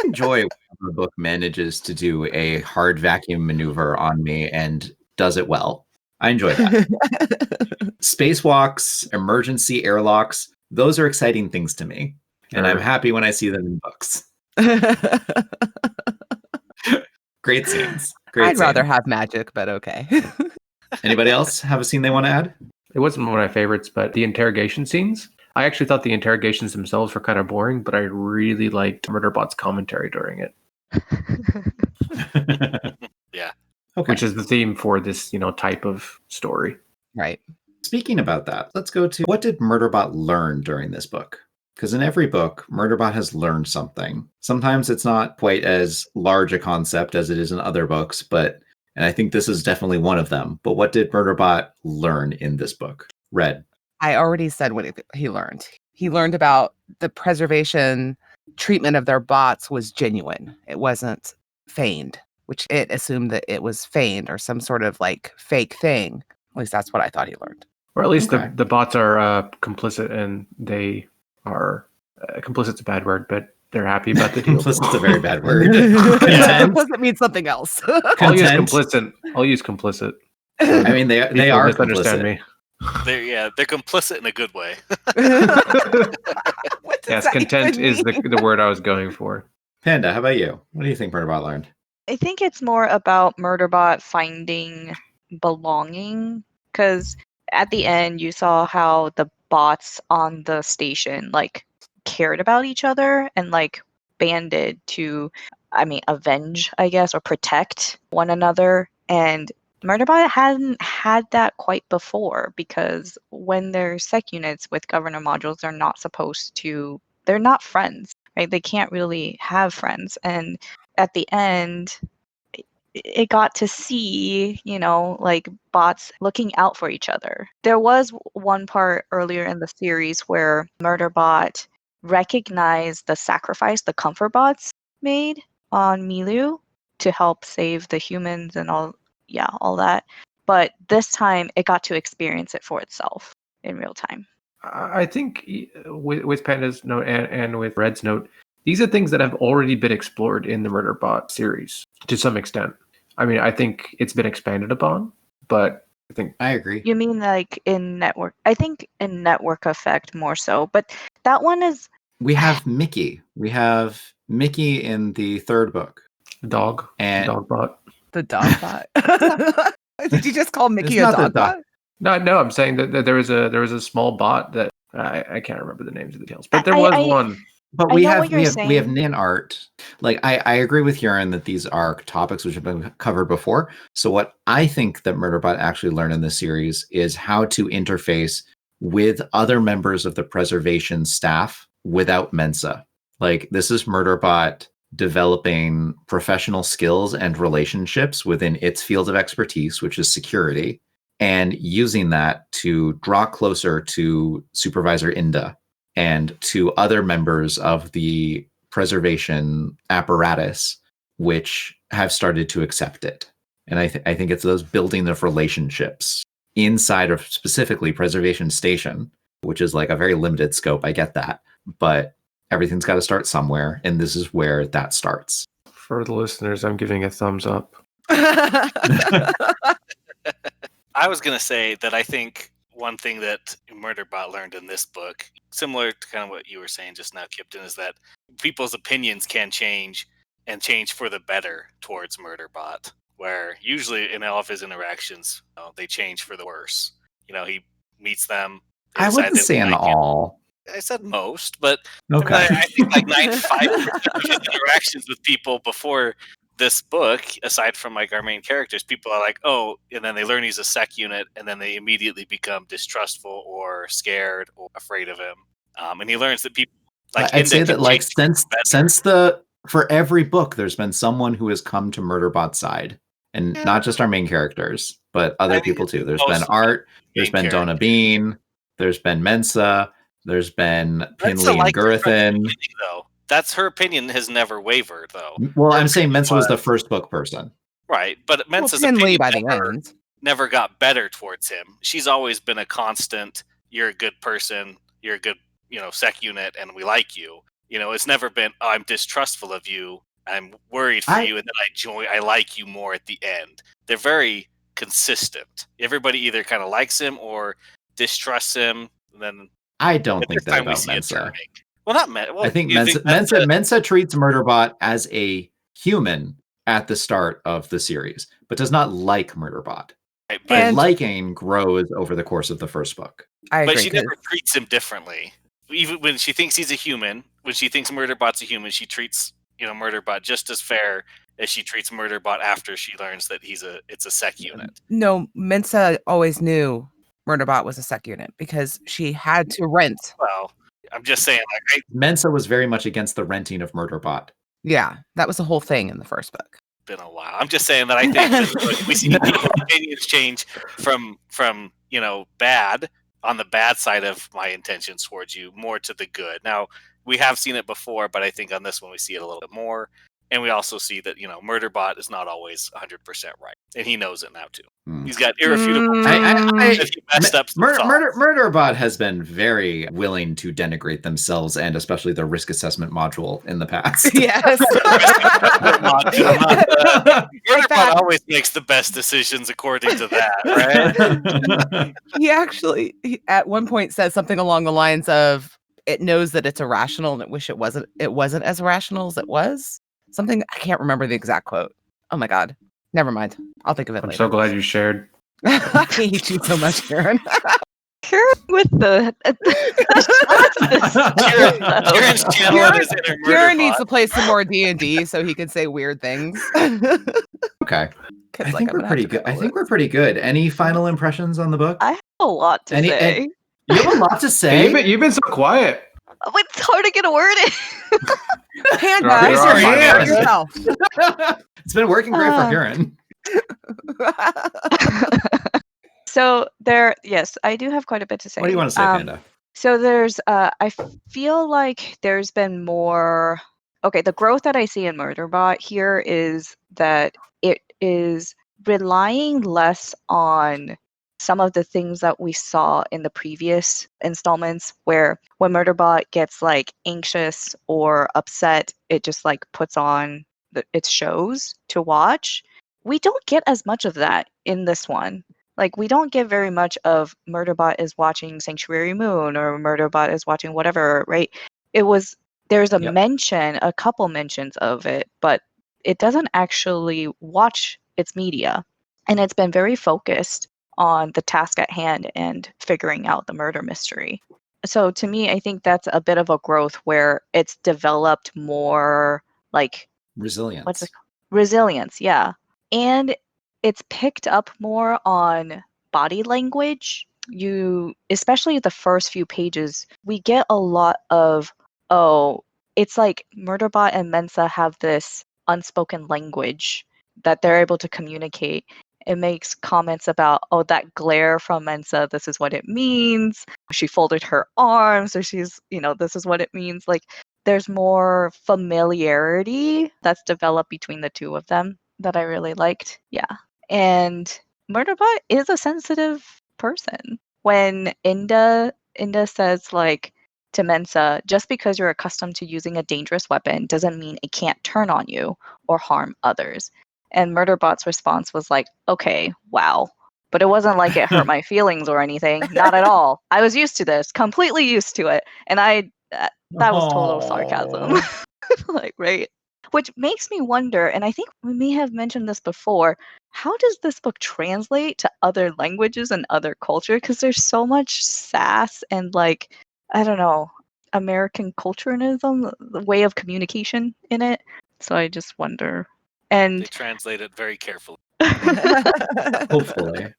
Enjoy when the book manages to do a hard vacuum maneuver on me and does it well. I enjoy that. Spacewalks, emergency airlocks, those are exciting things to me. And I'm happy when I see them in books. Great scenes. I'd rather have magic, but okay. Anybody else have a scene they want to add? It wasn't one of my favorites, but the interrogation scenes. I actually thought the interrogations themselves were kind of boring, but I really liked Murderbot's commentary during it, Yeah. Okay. which is the theme for this, type of story. Right. Speaking about that, let's go to what did Murderbot learn during this book? Because in every book, Murderbot has learned something. Sometimes it's not quite as large a concept as it is in other books, and I think this is definitely one of them. But what did Murderbot learn in this book? Red. I already said what he learned. He learned about the preservation treatment of their bots was genuine. It wasn't feigned, which it assumed that it was feigned or some sort of like fake thing. At least that's what I thought he learned. Or at least Okay. the bots are complicit, and they are complicit's a bad word, but they're happy about the deal. Complicit's a very bad word. It Content. doesn't mean something else. I'll use Content. complicit. I'll use complicit. I mean, they People are misunderstand complicit. me. They're complicit in a good way. What does Yes, that content even is mean? the word I was going for. Panda, how about you? What do you think Murderbot learned? I think it's more about Murderbot finding belonging, because at the end you saw how the bots on the station like cared about each other and like banded to, I mean, avenge, I guess, or protect one another. And Murderbot hadn't had that quite before, because when they're sec units with governor modules, they're not friends, right? They can't really have friends. And at the end, it got to see, like bots looking out for each other. There was one part earlier in the series where Murderbot recognized the sacrifice the comfort bots made on Milu to help save the humans and all that. But this time it got to experience it for itself in real time. I think with Panda's note and with Red's note, these are things that have already been explored in the Murderbot series to some extent. I mean, I think it's been expanded upon, but I agree. You mean like in network? I think in network effect more so, but that one is. We have Mickey. We have Mickey in the third book. Dog. And Dogbot. The dog bot. Did you just call Mickey It's a not the dog bot? No, I'm saying that there was a small bot that I can't remember the names of the details, but there was one. But I we know have what you're we have saying. Nin art. Like I agree with Hurin that these are topics which have been covered before. So what I think that Murderbot actually learned in this series is how to interface with other members of the preservation staff without Mensa. Like this is Murderbot developing professional skills and relationships within its field of expertise, which is security, and using that to draw closer to Supervisor Inda and to other members of the preservation apparatus, which have started to accept it. And I think it's those building of relationships inside of specifically Preservation Station, which is like a very limited scope. I get that. But everything's got to start somewhere. And this is where that starts. For the listeners, I'm giving a thumbs up. I was going to say that I think one thing that Murderbot learned in this book, similar to kind of what you were saying just now, Kyptan, is that people's opinions can change and change for the better towards Murderbot, where usually in all of his interactions, they change for the worse. He meets them. I wouldn't say in all. I said most, but okay. I think like 95% of his interactions with people before this book, aside from like our main characters, people are like, oh, and then they learn he's a sec unit, and then they immediately become distrustful or scared or afraid of him. And he learns that people like I'd say that like since for every book, there's been someone who has come to Murderbot's side, and not just our main characters, but other people too. There's been Art, there's been Donna Bean, there's been Mensa, there's been Pinley and Gurathan. That's her opinion has never wavered, though. Well, I'm saying Mensa was the first book person. Right, but Mensa's Pinley opinion by the end never got better towards him. She's always been a constant, you're a good person, you're a good, sec unit, and we like you. It's never been, oh, I'm distrustful of you, I'm worried for you, and then I like you more at the end. They're very consistent. Everybody either kind of likes him or distrusts him, and then I don't think that about Mensa. Well, not Mensa. Well, I think Mensa treats Murderbot as a human at the start of the series, but does not like Murderbot. Right, but liking grows over the course of the first book. But she never treats him differently. Even when she thinks he's a human, when she thinks Murderbot's a human, she treats Murderbot just as fair as she treats Murderbot after she learns that it's a sec unit. No, Mensa always knew Murderbot was a sec unit because she had to rent. Well, I'm just saying, Mensa was very much against the renting of Murderbot. Yeah, that was the whole thing in the first book. Been a while. I'm just saying that I think that we see people's opinions change from bad on the bad side of my intentions towards you more to the good. Now we have seen it before, but I think on this one we see it a little bit more. And we also see that, Murderbot is not always 100% right. And he knows it now, too. He's got irrefutable proof. He messed up Murderbot has been very willing to denigrate themselves and especially the risk assessment module in the past. Yes. Murderbot always makes the best decisions according to that, right? He actually, at one point, says something along the lines of, it knows that it's irrational and it wish it wasn't as irrational as it was. Something, I can't remember the exact quote. Oh my god. Never mind. I'll think of it I'm later. so glad you shared. I hate you so much, Karen. Karen with the Karen's channeling his inner Karen needs Murderbot. to play some more D&D so he can say weird things. Okay. I Like, think I'm we're gonna have pretty to good. I Google think this. we're pretty good. Any final impressions on the book? I have a lot to say. You have a lot to say. You've been so quiet. It's hard to get a word in. Panda, There are Raise your hand. yourself. It's been working great for Karen. So yes, I do have quite a bit to say. What do you want to say, Panda? So there's, I feel like there's been more. Okay, the growth that I see in Murderbot here is that it is relying less on some of the things that we saw in the previous installments, where when Murderbot gets like anxious or upset, it just like puts on its shows to watch. We don't get as much of that in this one. Like, we don't get very much of Murderbot is watching Sanctuary Moon or Murderbot is watching whatever, right? There's a mention, a couple mentions of it, but it doesn't actually watch its media. And it's been very focused on the task at hand and figuring out the murder mystery. So to me, I think that's a bit of a growth where it's developed more like Resilience. what's it called? Resilience, yeah. And it's picked up more on body language. Especially the first few pages, we get a lot of, it's like Murderbot and Mensa have this unspoken language that they're able to communicate. It makes comments about, that glare from Mensa, this is what it means. She folded her arms, or she's, this is what it means. Like, there's more familiarity that's developed between the two of them that I really liked. Yeah. And Murderbot is a sensitive person. When Inda says, like, to Mensa, just because you're accustomed to using a dangerous weapon doesn't mean it can't turn on you or harm others. And Murderbot's response was like, okay, wow. But it wasn't like it hurt my feelings or anything. Not at all. I was used to this, completely used to it. And that was total sarcasm. Like, right? Which makes me wonder, and I think we may have mentioned this before, how does this book translate to other languages and other culture? Because there's so much sass and, like, I don't know, American culturalism, the way of communication in it. So I just wonder. They And translate it very carefully. Hopefully.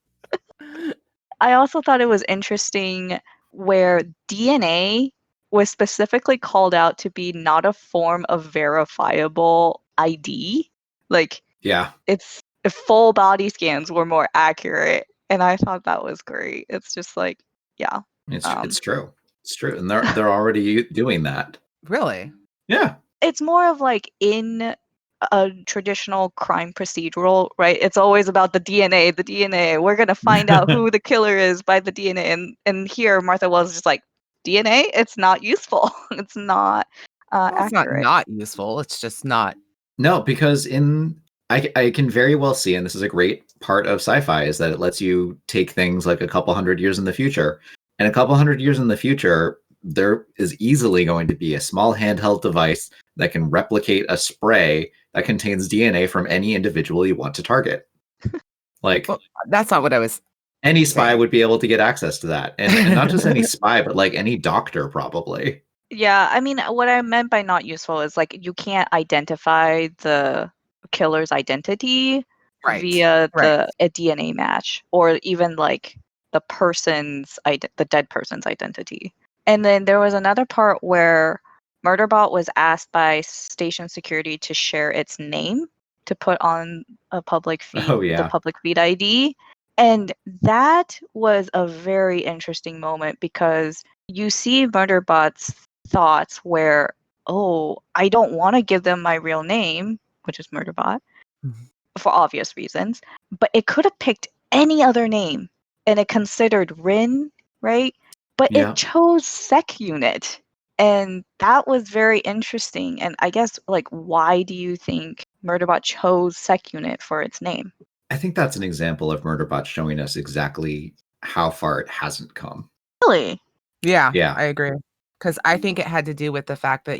I also thought it was interesting where DNA was specifically called out to be not a form of verifiable ID. Like, Yeah. it's full body scans were more accurate, and I thought that was great. It's just like, yeah, It's true. It's true. And they're already doing that. Really? Yeah. it's more of like in a traditional crime procedural, right? It's always about the DNA, the DNA. We're gonna find out who the killer is by the DNA, and here Martha Wells is just like, DNA, it's not useful. It's not Well, it's accurate. not useful. It's just not. No, because I can very well see, and this is a great part of sci-fi, is that it lets you take things like a couple hundred years in the future. And a couple hundred years in the future, there is easily going to be a small handheld device that can replicate a spray that contains DNA from any individual you want to target. Like, Well, that's not what I was. any spy would be able to get access to that. And not just any spy, but like any doctor probably. Yeah, I mean, what I meant by not useful is like you can't identify the killer's identity Right. via Right. a DNA match, or even like the dead person's identity. And then there was another part where Murderbot was asked by station security to share its name to put on a public feed, Oh, yeah. the public feed ID. And that was a very interesting moment because you see Murderbot's thoughts where, I don't want to give them my real name, which is Murderbot, for obvious reasons, but it could have picked any other name and it considered Rin, right? But Yeah. it chose Sec Unit. And that was very interesting. And I guess, like, why do you think Murderbot chose Sec Unit for its name? I think that's an example of Murderbot showing us exactly how far it hasn't come. Really? Yeah. Yeah. I agree. Because I think it had to do with the fact that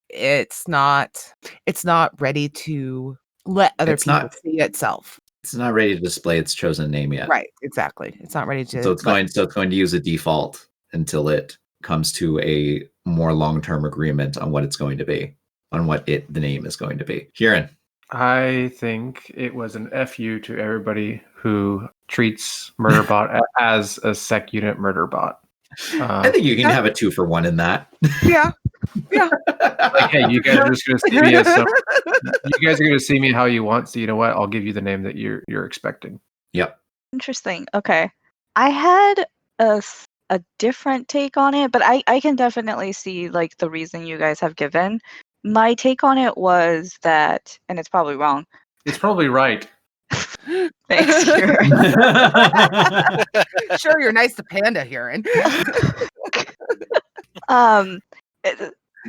it's not ready to let other It's people not- see itself. It's not ready to display its chosen name yet. Right, exactly. It's not ready to. So it's going to use a default until it comes to a more long-term agreement on what it's going to be, on what the name is going to be. Hurin. I think it was an FU to everybody who treats Murderbot as a sec unit Murderbot. I think you can have a 2-for-1 in that. Yeah. Like, hey, you guys are just going to see me as some. You guys are going to see me how you want. So you know what? I'll give you the name that you're expecting. Yep. Interesting. Okay. I had a different take on it, but I can definitely see like the reason you guys have given. My take on it was that, and it's probably wrong. It's probably right. Thanks, Kieran. Sure, you're nice to Panda, Hurin.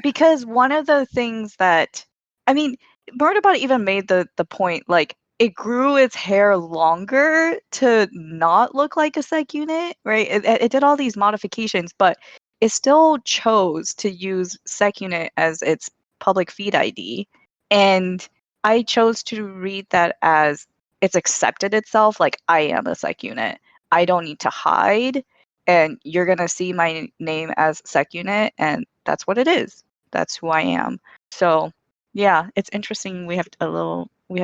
Because one of the things that, I mean, Murderbot even made the point, like, it grew its hair longer to not look like a sec unit, right? It did all these modifications, but it still chose to use sec unit as its public feed ID. And I chose to read that as it's accepted itself, like, I am a sec unit. I don't need to hide. And you're going to see my name as sec unit, and that's what it is. That's who I am. So, yeah, it's interesting. We have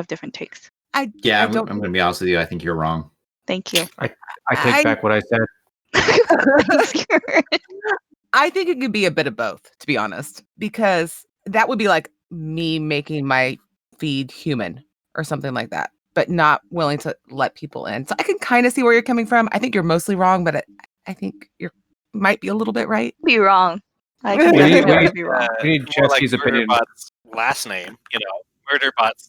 different takes. I'm going to be honest with you. I think you're wrong. Thank you. I take back what I said. Thanks, Kieran. I think it could be a bit of both, to be honest, because that would be like me making my feed human or something like that, but not willing to let people in. So I can kind of see where you're coming from. I think you're mostly wrong, but I think you might be a little bit right. Be wrong. I can We need- definitely be wrong. We need More like Chesky's opinion. Murderbot's last name, Murderbot's.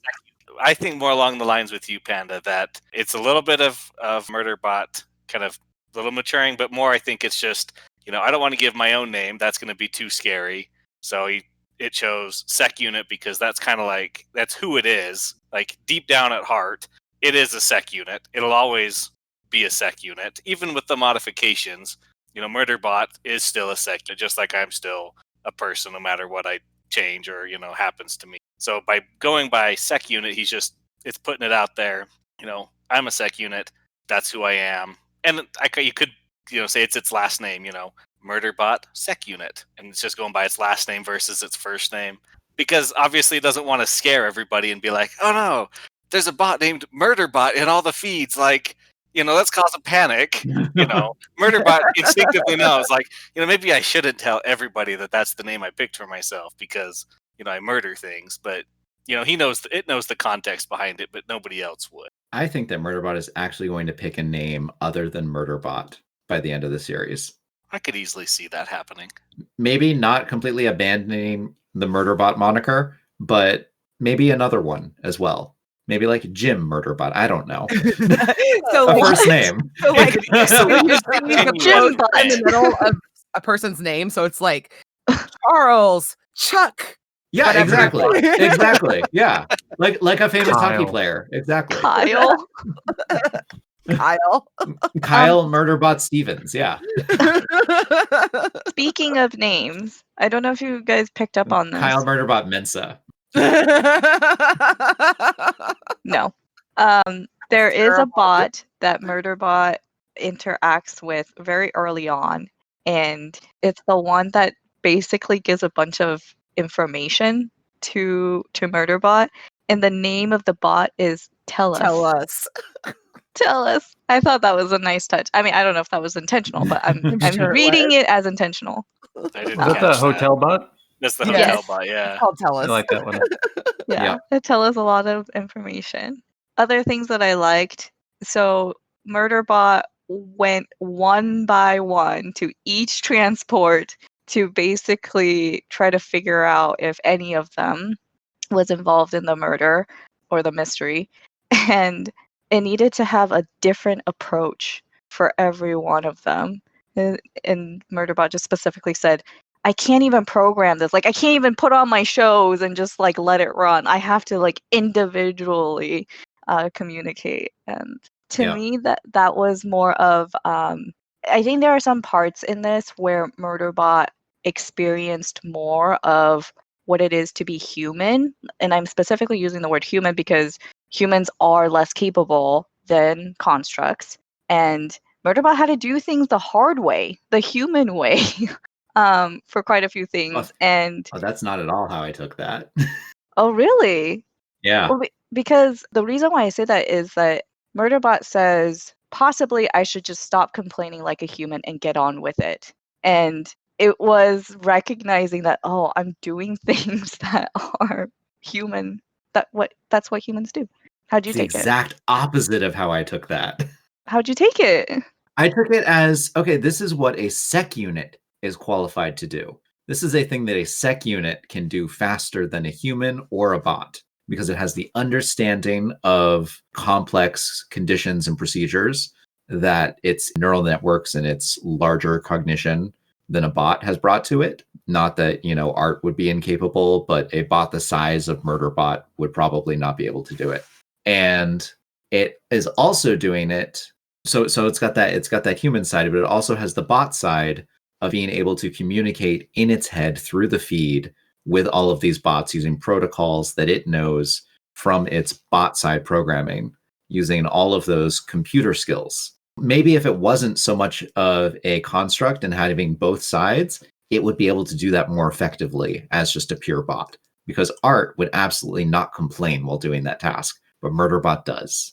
I think more along the lines with you, Panda, that it's a little bit of Murderbot kind of a little maturing, but more I think it's just, I don't want to give my own name. That's going to be too scary. So it chose sec unit because that's kind of like, that's who it is. Like deep down at heart, it is a sec unit. It'll always be a sec unit. Even with the modifications, Murderbot is still a sec unit, just like I'm still a person no matter what I change or, happens to me. So by going by sec unit, it's putting it out there. I'm a sec unit. That's who I am. And you could, say it's its last name, Murderbot sec unit. And it's just going by its last name versus its first name. Because obviously it doesn't want to scare everybody and be like, oh no, there's a bot named Murderbot in all the feeds. Like, let's cause a panic. Murderbot instinctively knows, like, maybe I shouldn't tell everybody that that's the name I picked for myself because, I murder things. But, it knows the context behind it, but nobody else would. I think that Murderbot is actually going to pick a name other than Murderbot by the end of the series. I could easily see that happening. Maybe not completely abandoning the Murderbot moniker, but maybe another one as well. Maybe like Jim Murderbot. I don't know. So A first name. So like you're seeing the Jim quote in the middle of a person's name, so it's like Charles, Chuck. Yeah, Whatever. exactly. Yeah, like a famous hockey Kyle. player. Exactly. Kyle. Kyle. Murderbot Stevens. Yeah. Speaking of names, I don't know if you guys picked up on this. Kyle Murderbot Mensa. No. There is a bot that Murderbot interacts with very early on, and it's the one that basically gives a bunch of information to Murderbot, and the name of the bot is Tell Us. Tell us. Tell us. I thought that was a nice touch. I mean, I don't know if that was intentional, but I'm sure it reading was. it as intentional. I didn't Is that the catch hotel bot? That's the Yes. hotel bot, yeah. It's called Tell I Us. like that one. Yeah, it tell us a lot of information. Other things that I liked. So Murderbot went one by one to each transport to basically try to figure out if any of them was involved in the murder or the mystery. And it needed to have a different approach for every one of them. And Murderbot just specifically said, I can't even program this. Like, I can't even put on my shows and just like let it run. I have to like individually communicate. And to me, that was more of I think there are some parts in this where Murderbot experienced more of what it is to be human. And I'm specifically using the word human because humans are less capable than constructs. And Murderbot had to do things the hard way, the human way, for quite a few things. And that's not at all how I took that. oh, really? Yeah. Well, because the reason why I say that is that Murderbot says, possibly I should just stop complaining like a human and get on with it. And it was recognizing that, oh, I'm doing things that are human. That's what humans do. How'd you It's the take it? exact opposite of how I took that. How'd you take it? I took it as, okay, this is what a sec unit is qualified to do. This is a thing that a sec unit can do faster than a human or a bot because it has the understanding of complex conditions and procedures that its neural networks and its larger cognition than a bot has brought to it. Not that, Art would be incapable, but a bot the size of Murderbot would probably not be able to do it. And it is also doing it. So it's got that human side, but it also has the bot side of being able to communicate in its head through the feed with all of these bots using protocols that it knows from its bot side programming, using all of those computer skills. Maybe if it wasn't so much of a construct and having both sides, it would be able to do that more effectively as just a pure bot, because Art would absolutely not complain while doing that task, but Murderbot does.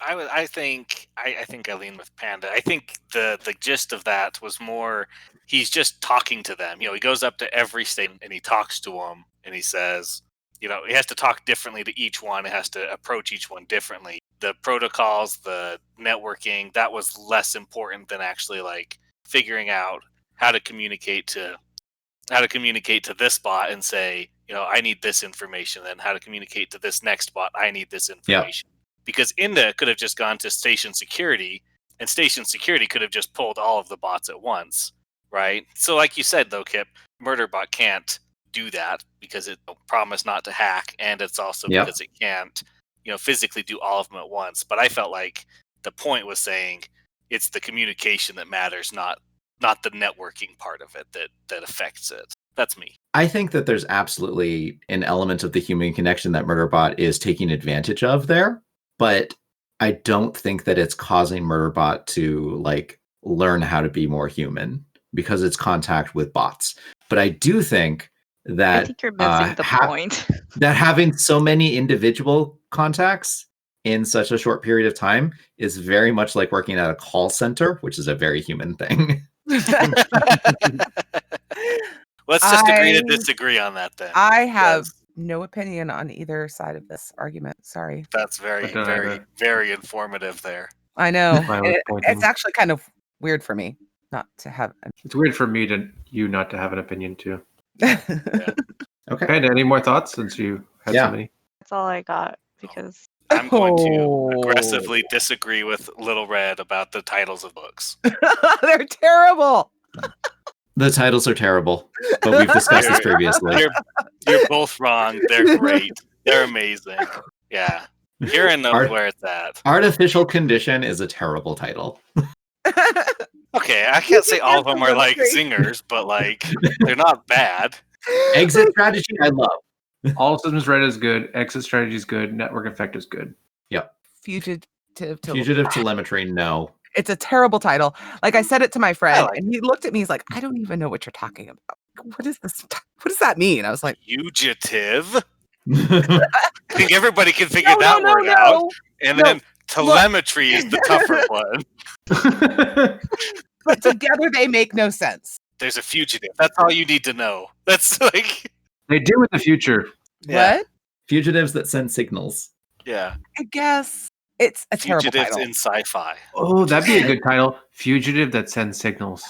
I think I lean with Panda. I think the gist of that was more he's just talking to them. He goes up to every state and he talks to them and he says, he has to talk differently to each one. It has to approach each one differently. The protocols, the networking, that was less important than actually like figuring out how to communicate to this bot and say, I need this information, and how to communicate to this next bot, I need this information. Yep. Because Inda could have just gone to station security, and station security could have just pulled all of the bots at once, right? So like you said, though, Kip, Murderbot can't do that because it promised not to hack, and it's also because it can't, physically do all of them at once. But I felt like the point was saying it's the communication that matters, not the networking part of it that affects it. That's me. I think that there's absolutely an element of the human connection that Murderbot is taking advantage of there. But I don't think that it's causing Murderbot to learn how to be more human because it's contact with bots. But I do think that I think you're missing the point. That having so many individual contacts in such a short period of time is very much like working at a call center, which is a very human thing. Let's just agree to disagree on that then. I have no opinion on either side of this argument. Sorry. That's very, very, very informative there. I know. It's actually kind of weird for me not to have. It's weird for me not to have an opinion too. Yeah. Okay. Panda, any more thoughts since you had so many? That's all I got because I'm going to aggressively disagree with Little Red about the titles of books. They're terrible. The titles are terrible, but we've discussed this previously. You're both wrong. They're great. They're amazing. Yeah. Hurin knows where it's at. Artificial Condition is a terrible title. Okay, I can't say all of them are like zingers, but they're not bad. Exit Strategy, I love. All Systems Red is good. Exit Strategy is good. Network Effect is good. Yep. Fugitive Telemetry, no. It's a terrible title. Like I said it to my friend, and he looked at me. He's like, "I don't even know what you're talking about. What is this? What does that mean?" I was like, "Fugitive." I think everybody can figure that word out. And then Telemetry is the tougher one. But together they make no sense. There's a fugitive. That's all you need to know. That's they do with the future. Yeah. What? Fugitives that send signals. Yeah. I guess. It's a terrible title. Fugitives in sci-fi. Oh, that'd be a good title. Fugitive that sends signals.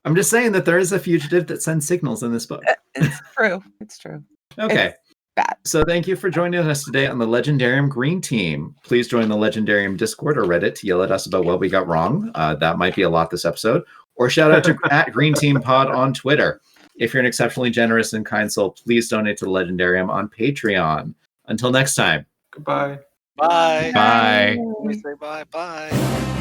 I'm just saying that there is a fugitive that sends signals in this book. It's true. It's true. Okay. It's bad. So thank you for joining us today on the Legendarium Green Team. Please join the Legendarium Discord or Reddit to yell at us about what we got wrong. That might be a lot this episode. Or shout out to at Green Team Pod on Twitter. If you're an exceptionally generous and kind soul, please donate to the Legendarium on Patreon. Until next time. Goodbye. Bye. Bye. We say bye. Bye.